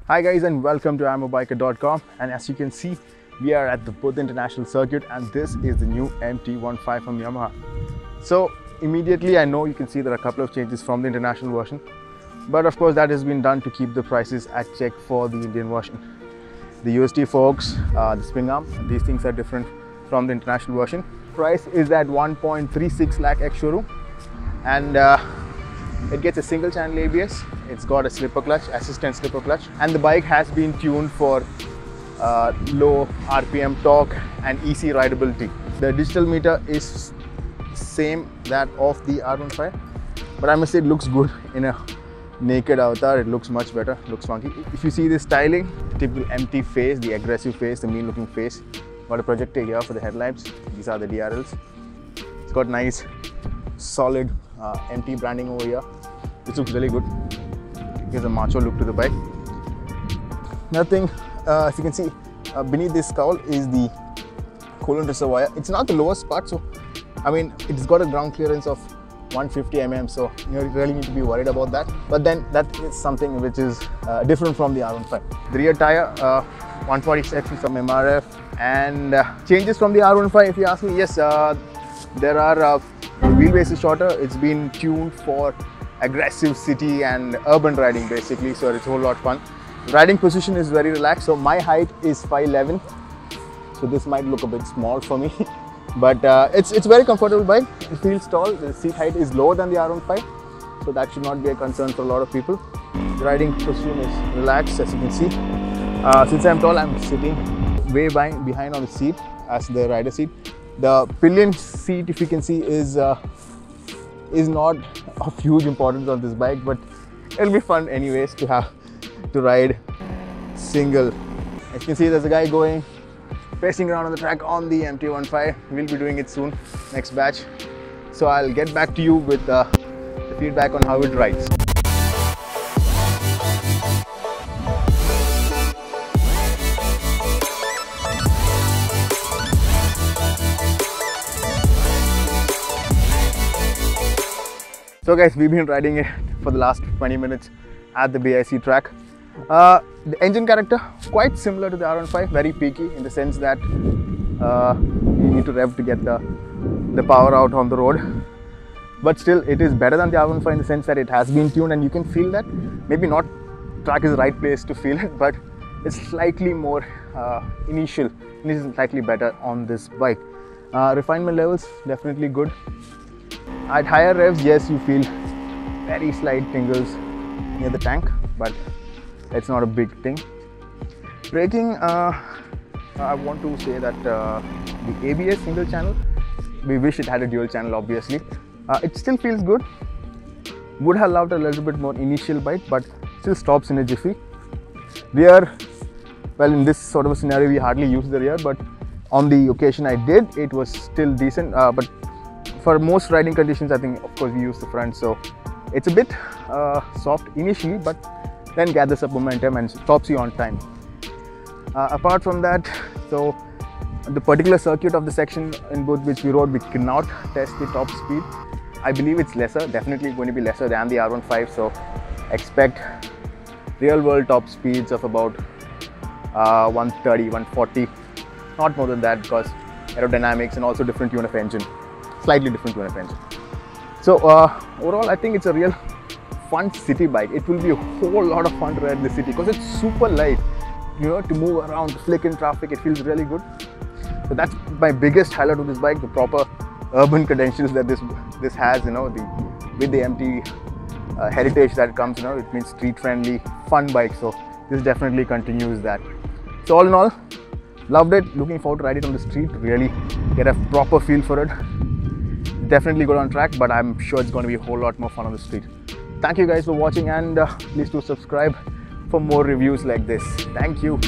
Hi guys and welcome to IAMABIKER.com, and as you can see we are at the Buddha International Circuit and this is the new MT-15 from Yamaha. So immediately I know you can see there are a couple of changes from the international version, but of course that has been done to keep the prices at check for the Indian version. The UST forks, the spring arm, these things are different from the international version. Price is at 1.36 lakh ex-showroom, and it gets a single channel ABS. It's got a slipper clutch, assistant slipper clutch, and the bike has been tuned for low RPM torque and easy rideability. The digital meter is same that of the R15, but I must say it looks good in a naked avatar. It looks much better, looks funky. If you see the styling, typical MT face, the aggressive face, the mean looking face. Got a projector here for the headlights. These are the DRLs. It's got nice solid MT branding over here. This looks really good. It gives a macho look to the bike. Nothing, as you can see, beneath this cowl is the coolant reservoir. It's not the lowest part, so I mean it's got a ground clearance of 150 mm, so you really need to be worried about that. But then that is something which is different from the R15. The rear tire, 140 section from MRF, and changes from the R15 if you ask me. Yes, there are wheelbase is shorter. It's been tuned for aggressive city and urban riding basically, so it's a whole lot fun. Riding position is very relaxed, so my height is 5'11", so this might look a bit small for me but it's very comfortable bike. It feels tall. The seat height is lower than the R15, so that should not be a concern for a lot of people. The riding position is relaxed, as you can see. Since I'm tall, I'm sitting way behind on the seat as the rider seat. The pillion seat, if you can see, is not of huge importance on this bike, but it'll be fun anyways to ride single. As you can see, there's a guy going racing around on the track on the MT-15. We'll be doing it soon, next batch. So I'll get back to you with the feedback on how it rides. So guys, we've been riding it for the last 20 minutes at the BIC track. The engine character, quite similar to the R15, very peaky in the sense that you need to rev to get the power out on the road. But still, it is better than the R15 in the sense that it has been tuned and you can feel that. Maybe not track is the right place to feel it, but it's slightly more initial. It is slightly better on this bike. Refinement levels, definitely good. At higher revs, yes, you feel very slight tingles near the tank, but it's not a big thing. Braking, I want to say that the ABS single channel, we wish it had a dual channel obviously. It still feels good. Would have loved a little bit more initial bite, but still stops in a jiffy. Rear, well, in this sort of a scenario we hardly use the rear, but on the occasion I did, it was still decent. But for most riding conditions, I think of course we use the front, so it's a bit soft initially, but then gathers up momentum and stops you on time. Apart from that, so the particular circuit of the section in both which we rode, we cannot test the top speed. I believe it's lesser, definitely going to be lesser than the R15, so expect real world top speeds of about 130, 140, not more than that, because aerodynamics and also different tune of engine. Slightly different tune of engine. So overall, I think it's a real fun city bike. It will be a whole lot of fun to ride in the city because it's super light. You know, to move around, to flick in traffic, it feels really good. So that's my biggest highlight of this bike, the proper urban credentials that this has. You know, with the MT heritage that comes. You know, it means street friendly, fun bike. So this definitely continues that. So all in all, loved it. Looking forward to ride it on the street. Really get a proper feel for it. Definitely good on track, but I'm sure it's going to be a whole lot more fun on the street. Thank you guys for watching, and please do subscribe for more reviews like this. Thank you.